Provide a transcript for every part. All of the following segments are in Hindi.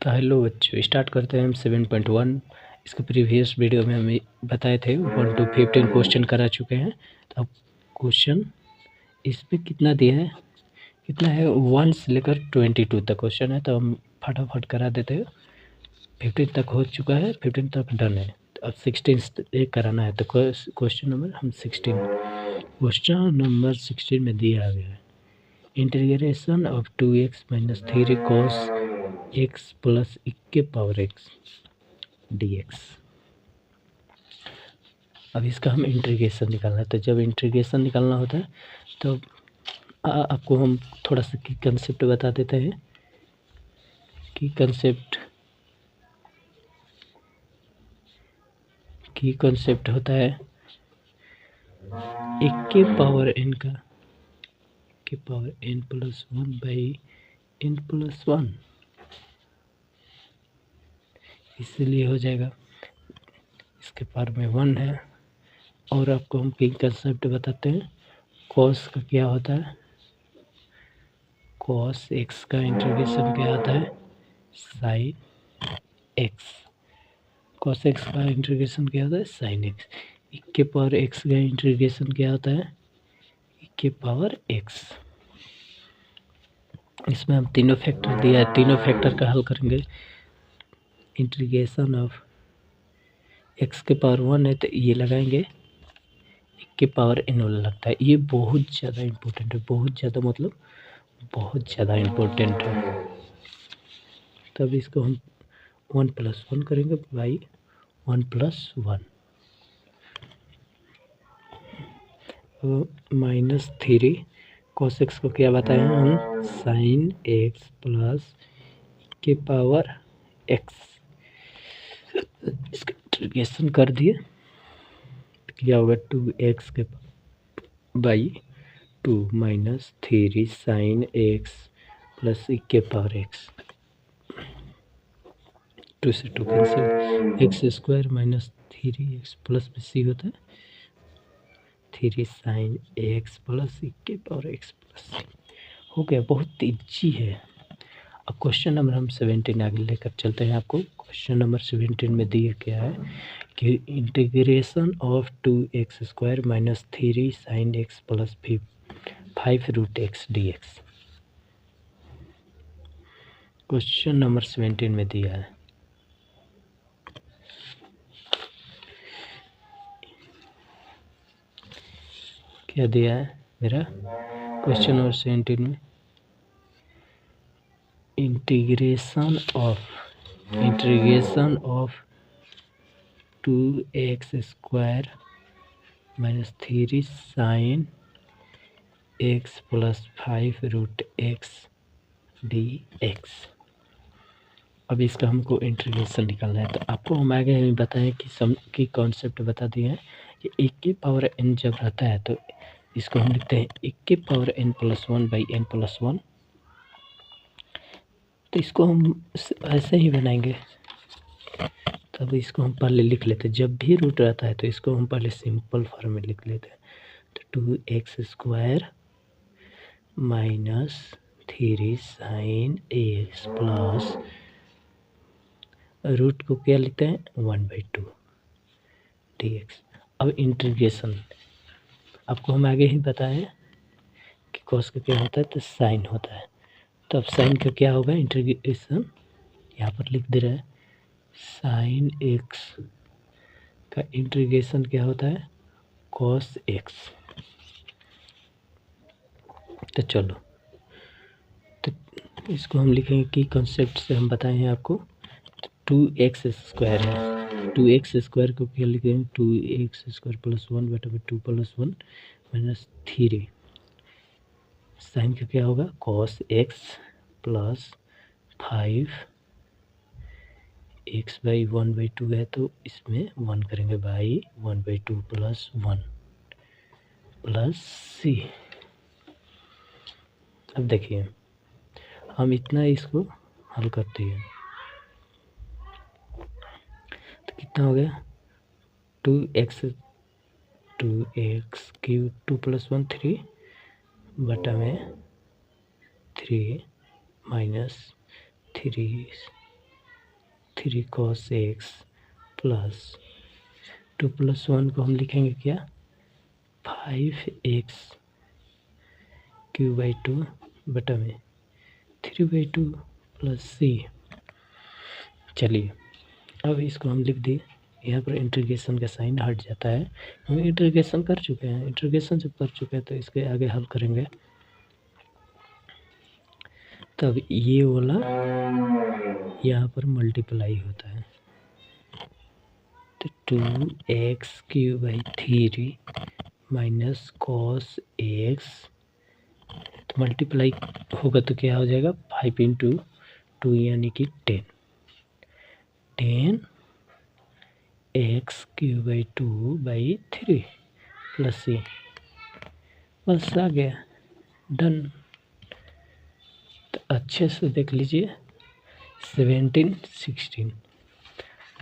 तो हेलो बच्चों, स्टार्ट करते हैं हम 7.1। इसके प्रीवियस वीडियो में हम बताए थे 1 to 15 क्वेश्चन करा चुके हैं। तो अब क्वेश्चन इसमें कितना दिया है, कितना है 1 से लेकर 22 तक क्वेश्चन है। तो हम फटाफट करा देते हैं। 15 तक हो चुका है, 15 तक डन है। तो अब 16 कराना है। तो क्वेश्चन नंबर 16 में दिया गया है integration of 2x minus 3 cos x plus के पावर x dx। अब इसका हम इंटीग्रेशन निकालना है। तो जब इंटीग्रेशन निकालना होता है तो आपको हम थोड़ा सा की कंसेप्ट बता देते हैं। की कंसेप्ट होता है एक के पावर n का के power n plus 1 by n plus 1, इसलिए हो जाएगा इसके पावर में 1 है। और आपको हम की कंसेप्ट बताते हैं। कॉस का क्या होता है, कॉस एक्स का इंटीग्रेशन क्या होता है, साइन एक्स। कॉस एक्स का इंटीग्रेशन क्या होता है, साइन एक्स। e के पावर एक्स का इंटीग्रेशन क्या होता है, e के पावर एक्स। इसमें हम तीनों फैक्टर दिया है, तीनों फैक्टर का हल करेंगे। इंटीग्रेशन ऑफ एक्स के पावर 1 है तो ये लगाएंगे, e के पावर n वाला लगता है। ये बहुत ज़्यादा इम्पोर्टेंट है, बहुत ज़्यादा मतलब बहुत ज़्यादा इम्पोर्टेंट है। तब इसको हम 1 प्लस 1 करेंगे by 1 plus 1 minus 3 cos x को क्या बताए हम, साइन एक्स प्लस के पावर x। इसका इंटीग्रेशन कर दिए तो क्या होगा 2x के by 2 minus 3 sine x plus के पावर x। 2 से 2 cancel, x square minus 3x plus c होता है 3 साइन एक्स प्लस के पावर x प्लस सी। हो गया, बहुत ईजी है। अब क्वेश्चन नंबर हम 17 आगे लेकर चलते हैं। आपको क्वेश्चन नंबर 17 में दिया क्या है कि integration of 2x square minus 3 sine x plus 5 root x dx। Question number 17 में दिया है। क्या दिया है मेरा क्वेश्चन नंबर 17 में, integration of 2x square minus 3 sine x plus 5 root x dx। अब इसका हमको इंटीग्रेशन निकालना है। तो आपको हम आगे हमें बताएं कि कॉन्सेप्ट बता दिए हैं कि एक के पावर n जब रहता है तो इसको हम लिखते हैं एक के power n plus 1 by n plus 1। तो इसको हम ऐसे ही बनाएंगे। तब इसको हम पहले लिख लेते हैं, जब भी रूट रहता है तो इसको हम पहले सिंपल फॉर्म में लिख लेते हैं। तो 2x square minus 3 sine x plus root को क्या लिखते हैं 1/2 dx। अब इंटीग्रेशन आपको हम आगे ही बताएं कि कॉस का क्या होता है, तो साइन होता है। तो अब साइन का क्या होगा, इंटीग्रेशन यहाँ पर लिख दे रहा है, साइन एक्स का इंटीग्रेशन क्या होता है, कॉस एक्स। तो चलो, तो इसको हम लिखेंगे कि कॉन्सेप्ट से हम बताए हैं आपको। 2x स्क्वायर है, 2x स्क्वायर को क्या लिखेंगे 2x square plus 1/2 plus 1 minus 3 sine का क्या होगा cos x plus 5 x by 1/2 है तो इसमें 1 करेंगे बाई 1/2 प्लस 1 प्लस सी। अब देखिए हम इतना इसको हल करते हैं तो कितना हो गया 2x क्यूब 2 प्लस 1 3 बटा में 3 माइनस 3 3 cos x प्लस 2 + 1 को हम लिखेंगे क्या 5x³ बटा में 3/2 प्लस c। चलिए अब इसको हम लिख दिए। यहाँ पर इंटीग्रेशन का साइन हट जाता है, हम इंटीग्रेशन कर चुके हैं। इंटीग्रेशन जब कर चुके हैं तो इसके आगे हल करेंगे, तब ये वाला यहाँ पर मल्टीप्लाई होता है, तो 2x³ माइनस cos x, तो मल्टीप्लाई होगा तो क्या हो जाएगा 5 × 2 यानी कि 10 x³/2/3 प्लस c। बस आ गया, डन। तो अच्छे से देख लीजिए 17 16।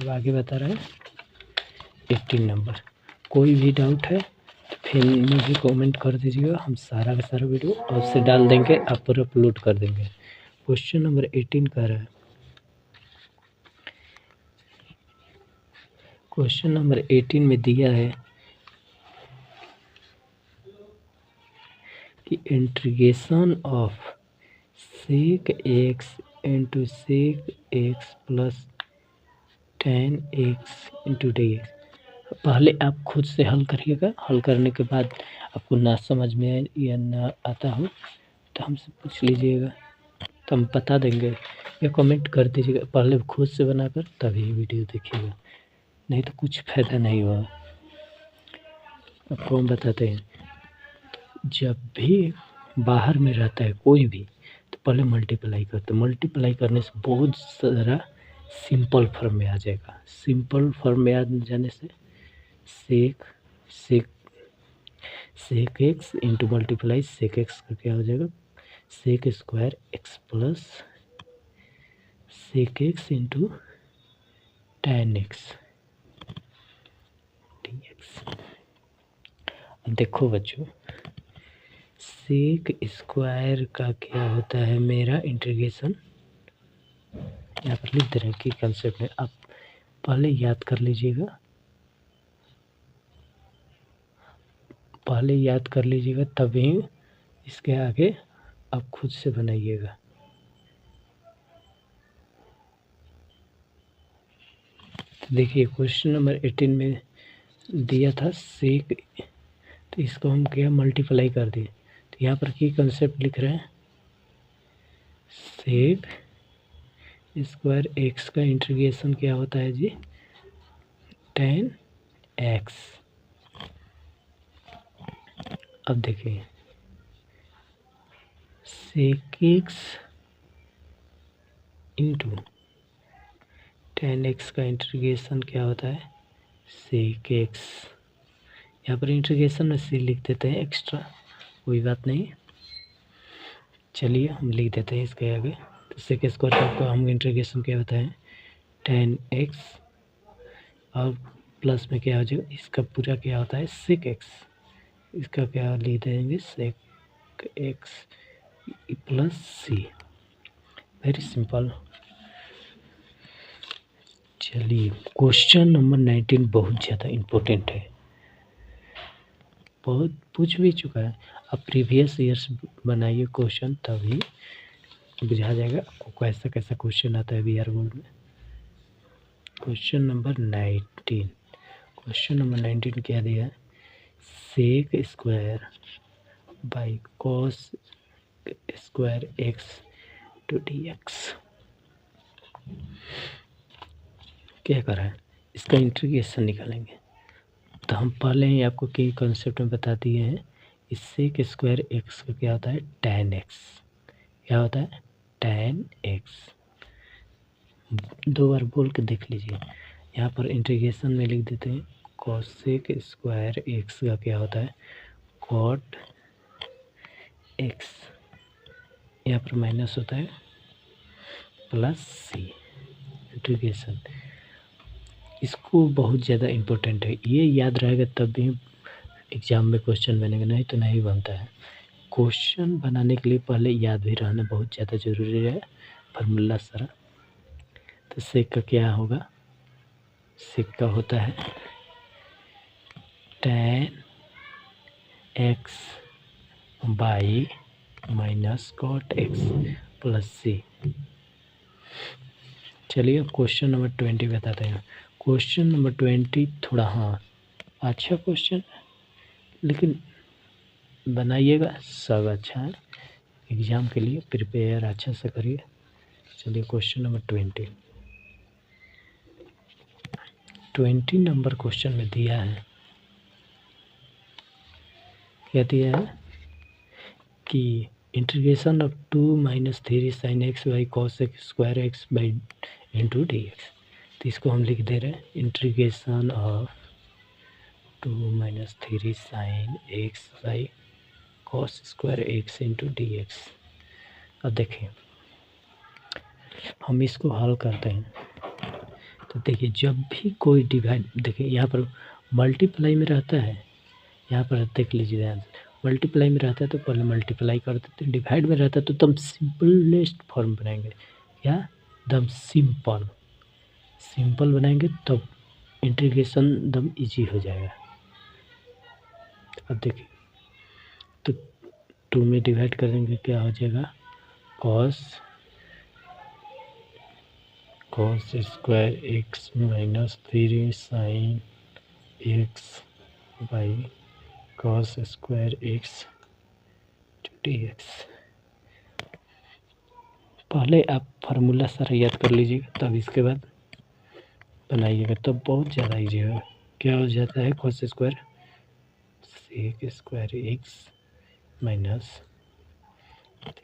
अब आगे बता रहा है 18 नंबर। कोई भी डाउट है तो फिर मुझे कमेंट कर दीजिएगा, हम सारा का सारा वीडियो आपसे डाल देंगे, आप पर अपलोड कर देंगे। क्वेश्चन नंबर 18 कह रहा है, क्वेश्चन नंबर 18 में दिया है कि integration of sec x × sec x plus tan x × dx। पहले आप खुद से हल करिएगा, हल करने के बाद आपको ना समझ में आए या ना आता हो तो हमसे पूछ लीजिएगा, तो हम बता देंगे या कमेंट कर दीजिएगा। पहले खुद से बनाकर तभी वीडियो देखिएगा, नहीं तो कुछ फ़ायदा नहीं हुआ। आपको हम बताते हैं, जब भी बाहर में रहता है कोई भी तो पहले मल्टीप्लाई करते हैं। मल्टीप्लाई करने से बहुत सारा सिंपल फॉर्म में आ जाएगा। सिंपल फॉर्म में आ जाने से sec x into multiply sec x का क्या हो जाएगा sec² x plus sec x into tan x dx। अब देखो बच्चों, sec² का क्या होता है मेरा इंटीग्रेशन, यहाँ पर लिख दे रहे हैं कि कंसेप्ट में आप पहले याद कर लीजिएगा, तभी इसके आगे आप खुद से बनाइएगा। तो देखिए क्वेश्चन नंबर 18 में दिया था सेक, तो इसको हम क्या मल्टीप्लाई कर दिए, तो यहाँ पर की कंसेप्ट लिख रहे हैं sec² x का इंटीग्रेशन क्या होता है जी tan x। अब देखिए sec x into tan x का इंटीग्रेशन क्या होता है sec x। यहाँ पर इंटीग्रेशन में c लिख देते हैं एक्स्ट्रा, कोई बात नहीं। चलिए हम लिख देते हैं इसके आगे, तो sec² का हम इंटीग्रेशन क्या होता है tan x, और प्लस में क्या हो जाएगा इसका पूरा क्या होता है sec x, इसका क्या लिख देंगे sec x plus c। Very simple. चलिए क्वेश्चन नंबर 19 बहुत ज़्यादा इम्पोर्टेंट है, बहुत पूछ भी चुका है। आप प्रीवियस ईयर्स बनाइए क्वेश्चन, तभी बुझा जाएगा आपको कैसा कैसा क्वेश्चन आता है बिहार बोर्ड में। क्वेश्चन नंबर 19, क्वेश्चन नंबर 19 क्या दिया है sec² by cos² x to dx। क्या कर रहा है, इसका इंटीग्रेशन निकालेंगे। तो हम पहले ही आपको कई कॉन्सेप्ट में बता दिए हैं, इससे sec² x का क्या होता है tan x, क्या होता है tan x। दो बार बोल के देख लीजिए। यहाँ पर इंटीग्रेशन में लिख देते हैं cosec² x का क्या होता है cot x, यहाँ पर माइनस होता है प्लस c इंटीग्रेशन। इसको बहुत ज़्यादा इम्पोर्टेंट है, ये याद रहेगा तब भी एग्ज़ाम में क्वेश्चन बनेगा, नहीं तो नहीं बनता है। क्वेश्चन बनाने के लिए पहले याद भी रहना बहुत ज़्यादा ज़रूरी है, फार्मूला सारा। तो तो सेक का क्या होगा, सेक का होता है tan x by minus cot x plus c. चलिए क्वेश्चन नंबर 20 बताते हैं। क्वेश्चन नंबर 20 थोड़ा अच्छा क्वेश्चन, लेकिन बनाइएगा सब अच्छा है, एग्ज़ाम के लिए प्रिपेयर अच्छा से करिए। चलिए क्वेश्चन नंबर 20 नंबर क्वेश्चन में दिया है, क्या दिया है कि integration of 2 - 3 sin x by cos x square x by into D x. तो इसको हम लिख दे रहे हैं integration of 2 - 3 sin x by cos square x into D x. अब देखिए हम इसको हल करते हैं। तो देखिए जब भी कोई डिवाइड, देखिए यहाँ पर मल्टीप्लाई में रहता है, यहाँ पर देख लीजिए ध्यान से, मल्टीप्लाई में रहता है तो पहले मल्टीप्लाई कर देते हैं, डिवाइड में रहता है तो एकदम सिंपलेस्ट फॉर्म बनाएंगे, या एकदम सिंपल बनाएंगे तब इंटीग्रेशन एकदम इजी हो जाएगा। अब देखिए तो 2 में डिवाइड करेंगे क्या हो जाएगा, cos square x minus 3 sine x by cos square x D x. पहले आप फार्मूला सारा याद कर लीजिएगा, तब इसके बाद बनाइएगा, तब बहुत ज़्यादा ईजी होगा। क्या हो जाता है, cos square sec square x minus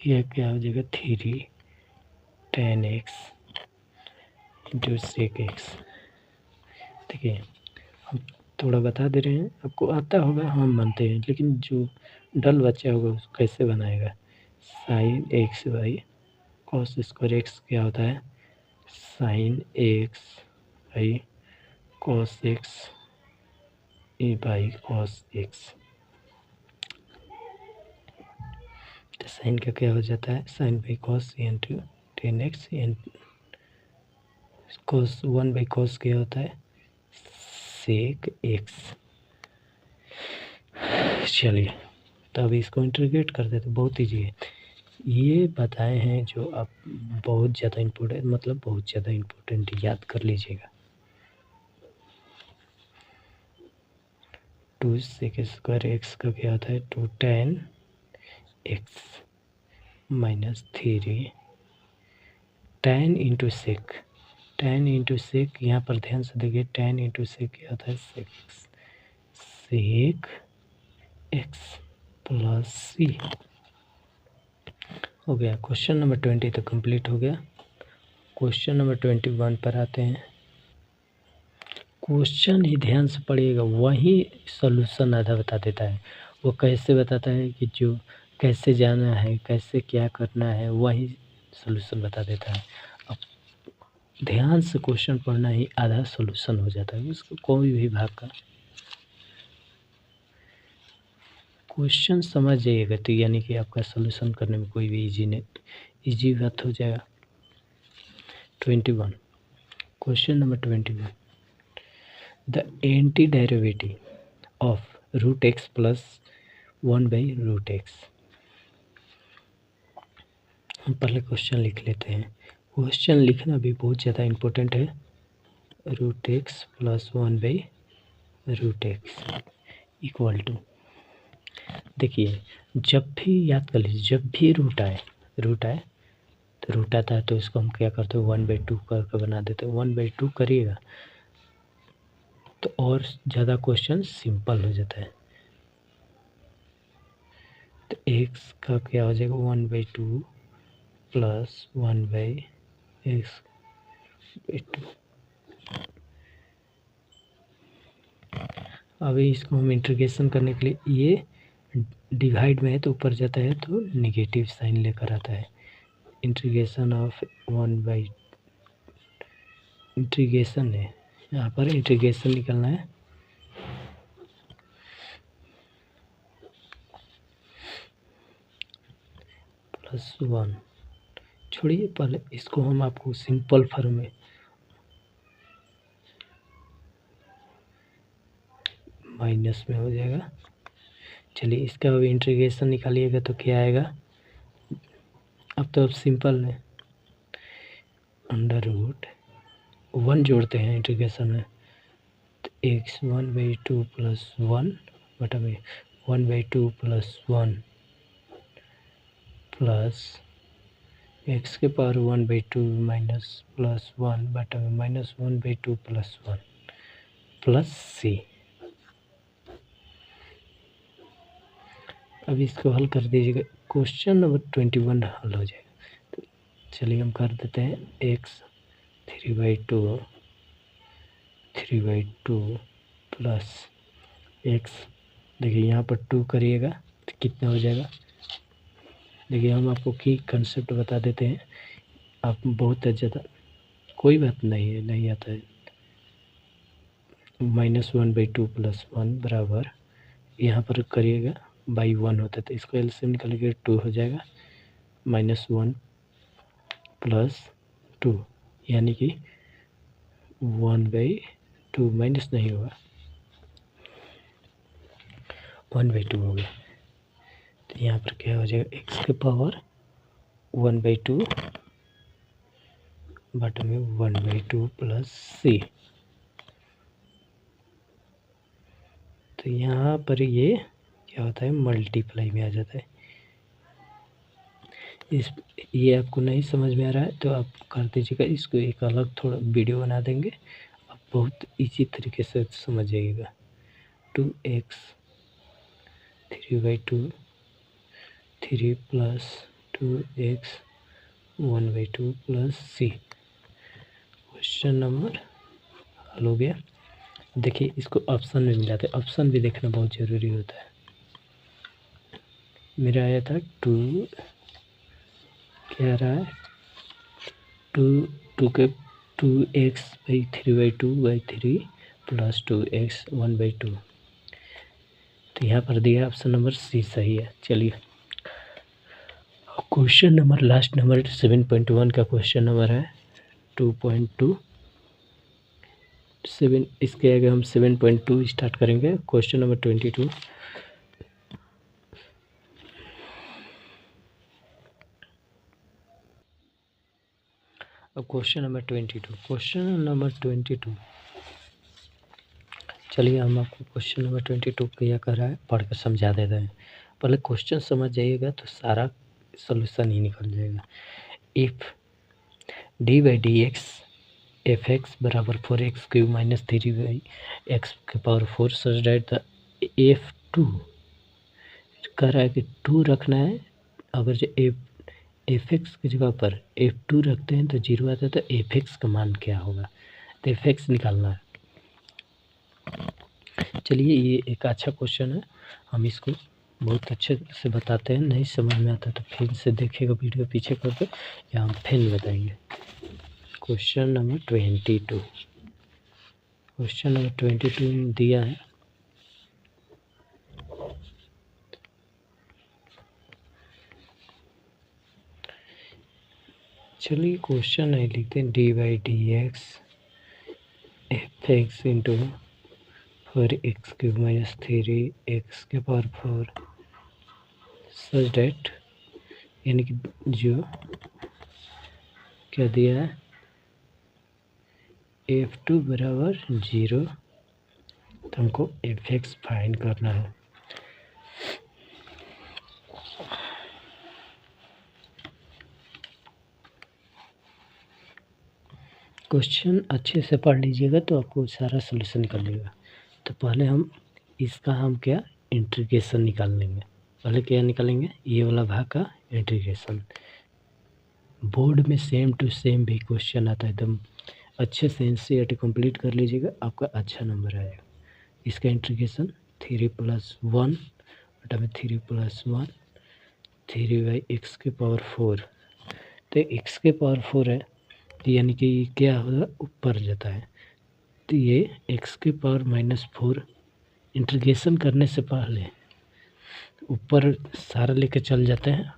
यह क्या हो जाएगा 3 tan x into sec x. देखिए हम थोड़ा बता दे रहे हैं, आपको आता होगा हम मानते हैं, लेकिन जो डल बच्चा होगा उसको कैसे बनाएगा, sine x by cos square x क्या होता है, sine x by cos x A by cos x. तो साइन का क्या हो जाता है, sine by cos into tan x, cos 1 by cos क्या होता है, सेक एक्स। चलिए तब इसको इंटीग्रेट कर देते, बहुत ईजी है। ये बताए हैं जो आप बहुत ज़्यादा इम्पोर्टेंट, मतलब बहुत ज़्यादा इम्पोर्टेंट, याद कर लीजिएगा। 2 सेक स्क्वायर एक्स का क्या होता है, 2 tan x minus 3 tan into sec, यहाँ पर ध्यान से देखिए tan इंटू सेक क्या होता है, सेक एक्स प्लस सी। हो गया क्वेश्चन नंबर 20 तो कंप्लीट हो गया। क्वेश्चन नंबर 21 पर आते हैं। क्वेश्चन ही ध्यान से पढ़िएगा, वही सॉल्यूशन आधा बता देता है। वो कैसे बताता है कि जो कैसे जाना है, कैसे क्या करना है, वही सॉल्यूशन बता देता है। अब ध्यान से क्वेश्चन पढ़ना ही आधा सॉल्यूशन हो जाता है, उसको कोई भी भाग का क्वेश्चन समझ जाइएगा तो यानी कि आपका सॉल्यूशन करने में कोई भी इजी बात हो जाएगा। 21 question number 21, the anti derivative of root x plus 1 by root x. हम पहले क्वेश्चन लिख लेते हैं, क्वेश्चन लिखना भी बहुत ज़्यादा इम्पोर्टेंट है। Root x plus 1 by root x equal to, देखिए जब भी याद कर लीजिए, जब भी रूट आए तो रूट आता है तो इसको हम क्या करते हैं 1/2 करके बना देते हैं। 1/2 करिएगा तो और ज़्यादा क्वेश्चन सिंपल हो जाता है। तो एक्स का क्या हो जाएगा 1/2 प्लस 1/x/2। अभी इसको हम इंटीग्रेशन करने के लिए, ये डिवाइड में है तो ऊपर जाता है तो नेगेटिव साइन लेकर आता है। इंटीग्रेशन ऑफ 1/, इंटीग्रेशन है, यहाँ पर इंटीग्रेशन निकलना है, +1। छोड़िए पहले इसको हम आपको सिंपल फॉर्म में माइनस में हो जाएगा। चलिए इसका अब इंटीग्रेशन निकालिएगा तो क्या आएगा। अब तो अब सिंपल है, अंडर रूट 1 जोड़ते हैं इंटीग्रेशन में, तो एक्स 1/2 प्लस 1 बटा में 1/2 प्लस 1 प्लस एक्स के पावर 1/2 माइनस प्लस 1 बटा में माइनस 1/2 प्लस 1 प्लस सी। अब इसको हल कर दीजिएगा, क्वेश्चन नंबर 21 हल हो जाएगा। तो चलिए हम कर देते हैं एक्स 3/2 प्लस एक्स, देखिए यहाँ पर 2 करिएगा तो कितना हो जाएगा। देखिए हम आपको की कंसेप्ट बता देते हैं, आप बहुत ज़्यादा कोई बात नहीं है, नहीं आता है। -1/2 प्लस 1 बराबर यहाँ पर करिएगा बाई 1 होता है, तो इसको एलसीएम निकालिएगा 2 हो जाएगा, -1 प्लस 2 यानी कि 1/2 माइनस नहीं होगा, 1/2 हो गया। तो यहाँ पर क्या हो जाएगा, एक्स के पावर 1/2 बटा में 1/2 प्लस सी। तो यहाँ पर ये क्या होता है, मल्टीप्लाई में आ जाता है। ये आपको नहीं समझ में आ रहा है तो आप कर दीजिएगा, इसको एक अलग थोड़ा वीडियो बना देंगे, आप बहुत इजी तरीके से समझ जाइएगा। 2x 3/2 3 प्लस 2x 1/2 प्लस सी। क्वेश्चन नंबर हल हो गया। देखिए इसको ऑप्शन में मिलाते हैं, ऑप्शन भी देखना बहुत ज़रूरी होता है। मेरा आया था 2, क्या रहा है 2x/3/2/3 प्लस 2x 1/2। तो यहाँ पर दिया ऑप्शन नंबर सी सही है। चलिए क्वेश्चन नंबर लास्ट नंबर 7.1 का क्वेश्चन नंबर है 2.2 7। इसके आगे हम 7.2 स्टार्ट करेंगे। क्वेश्चन नंबर 22, अब क्वेश्चन नंबर 22 चलिए हम आपको क्वेश्चन नंबर 22 क्या कर रहा है पढ़ कर समझा देते हैं। पहले क्वेश्चन समझ जाइएगा तो सारा सॉल्यूशन ही निकल जाएगा। इफ़ d/dx fx बराबर 4x³ minus 3x⁴ such that the f2 कह रहा है कि 2 रखना है। अगर जो fx की जगह पर f2 रखते हैं तो 0 आता है, तो fx का मान क्या होगा, तो fx निकालना है। चलिए ये एक अच्छा क्वेश्चन है, हम इसको बहुत अच्छे से बताते हैं। नहीं समझ में आता तो फिर से देखिएगा वीडियो पीछे करके, या हम फिर बताएंगे। क्वेश्चन नंबर 22, क्वेश्चन नंबर 22 में दिया है चलिए क्वेश्चन नहीं लिखते हैं, d/dx fx into 4x³ minus 3x⁴ such that, यानी कि जो क्या दिया है f2 बराबर 0, तो हमको fx फाइंड करना है। क्वेश्चन अच्छे से पढ़ लीजिएगा तो आपको सारा सलूशन निकल जाएगा। तो पहले हम इसका क्या इंटीग्रेशन निकाल लेंगे। पहले क्या निकालेंगे, ये वाला भाग का इंटीग्रेशन। बोर्ड में सेम टू सेम भी क्वेश्चन आता है, एकदम अच्छे से एनसीईआरटी कंप्लीट कर लीजिएगा, आपका अच्छा नंबर आएगा। इसका इंटीग्रेशन 3 + 1 बटा में 3 + 1 3/x⁴। तो x⁴ है, यानी कि क्या होगा, ऊपर जाता है। तो ये x⁻⁻4 इंटीग्रेशन करने से पहले ऊपर सारा लेके चल जाते हैं,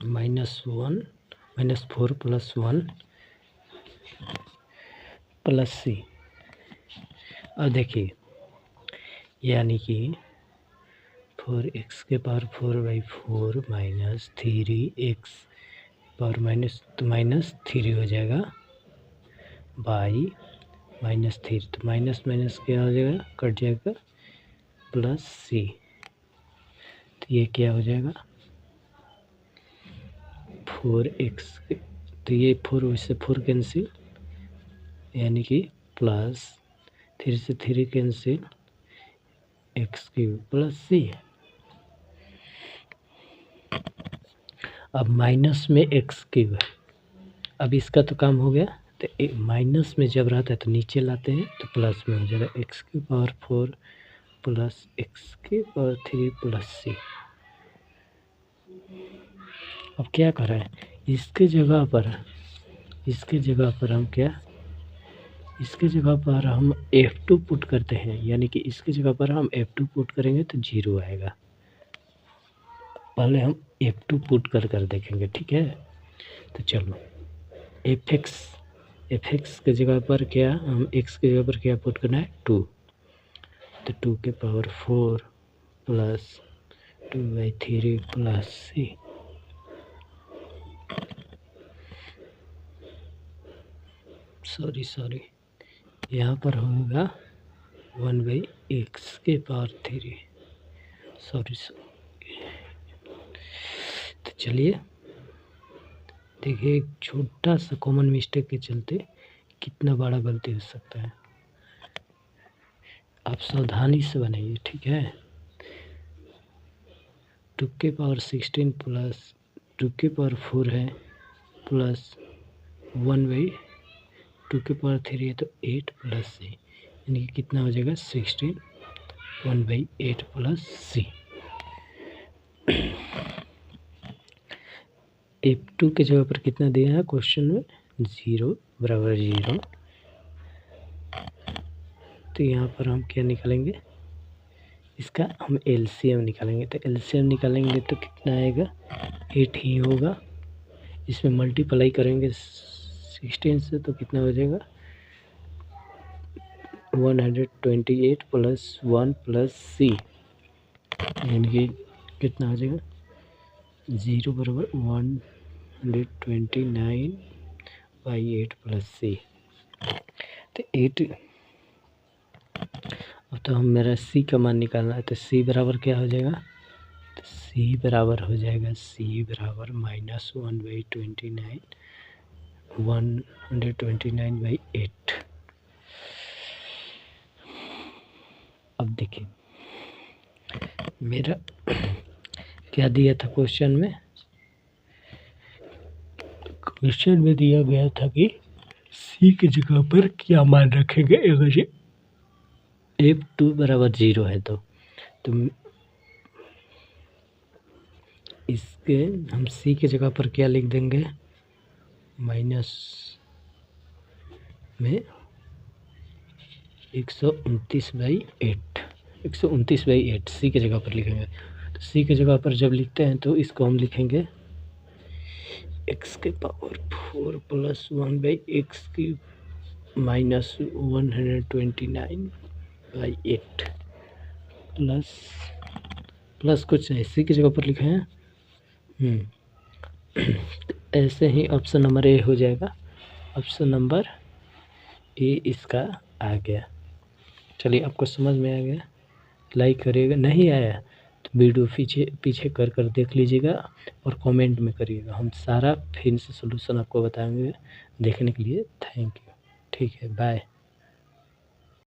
-4 + 1 प्लस सी। अब देखिए, यानी कि 4x के पावर 4/4 माइनस 3x पावर -3 हो जाएगा बाई -3। तो माइनस माइनस क्या हो जाएगा, कट जाएगा, प्लस c। तो ये क्या हो जाएगा 4x, तो ये 4 से 4 कैंसिल, यानी कि प्लस 3 से 3 कैंसिल, x³ प्लस c। अब माइनस में x³ है, अब इसका तो काम हो गया। तो माइनस में जब रहता है तो नीचे लाते हैं तो प्लस में हो जाएगा x³ power 4 plus x³ power 3 plus c। अब क्या कर रहे हैं, इसके जगह पर हम क्या, इसके जगह पर हम F2 पुट करते हैं, यानी कि इसके जगह पर हम F2 पुट करेंगे तो 0 आएगा। पहले हम F2 पुट कर देखेंगे, ठीक है। तो चलो fx के जगह पर क्या, हम x के जगह पर क्या पुट करना है 2, तो 2 के power 4 plus 2/3 plus c। Sorry यहाँ पर होगा 1/x के पावर 3। सॉरी। तो चलिए देखिए, एक छोटा सा कॉमन मिस्टेक के चलते कितना बड़ा गलती हो सकता है। आप सावधानी से बनाइए, ठीक है। 2 के पावर 16 प्लस 2 के पावर 4 है प्लस 1/2 के पावर 3 है तो 8 प्लस c, यानी कि कितना हो जाएगा 16, 1/8 प्लस c। F2 के जगह पर कितना दिया है क्वेश्चन में, 0 बराबर 0। तो यहाँ पर हम क्या निकालेंगे, इसका हम LCM निकालेंगे। तो LCM निकालेंगे तो कितना आएगा 8 ही होगा। इसमें मल्टीप्लाई करेंगे 16 से तो कितना हो जाएगा 128 प्लस 1 प्लस c, यानी कि कितना हो जाएगा 0 बराबर 129/8 प्लस c। तो 8, अब तो हम मेरा c का मान निकालना है। तो c बराबर क्या हो जाएगा, तो c बराबर हो जाएगा -129/8। अब देखिए मेरा क्या दिया था क्वेश्चन में, दिया गया था कि c की जगह पर क्या मान रखेंगे, अगर F2 बराबर 0 है तो इसके हम c की जगह पर क्या लिख देंगे, माइनस में 129/8 c की जगह पर लिखेंगे। तो c की जगह पर जब लिखते हैं तो इसको हम लिखेंगे x के power 4 plus 1/x³ minus 129/8 plus कुछ नहीं, c की जगह पर लिखे हैं। ऐसे ही ऑप्शन नंबर ए हो जाएगा, ऑप्शन नंबर ए इसका आ गया। चलिए आपको समझ में आ गया, लाइक करिएगा, नहीं आया तो वीडियो पीछे कर देख लीजिएगा और कमेंट में करिएगा। हम सारा फिर से सलूशन आपको बताएंगे। देखने के लिए थैंक यू, ठीक है, बाय।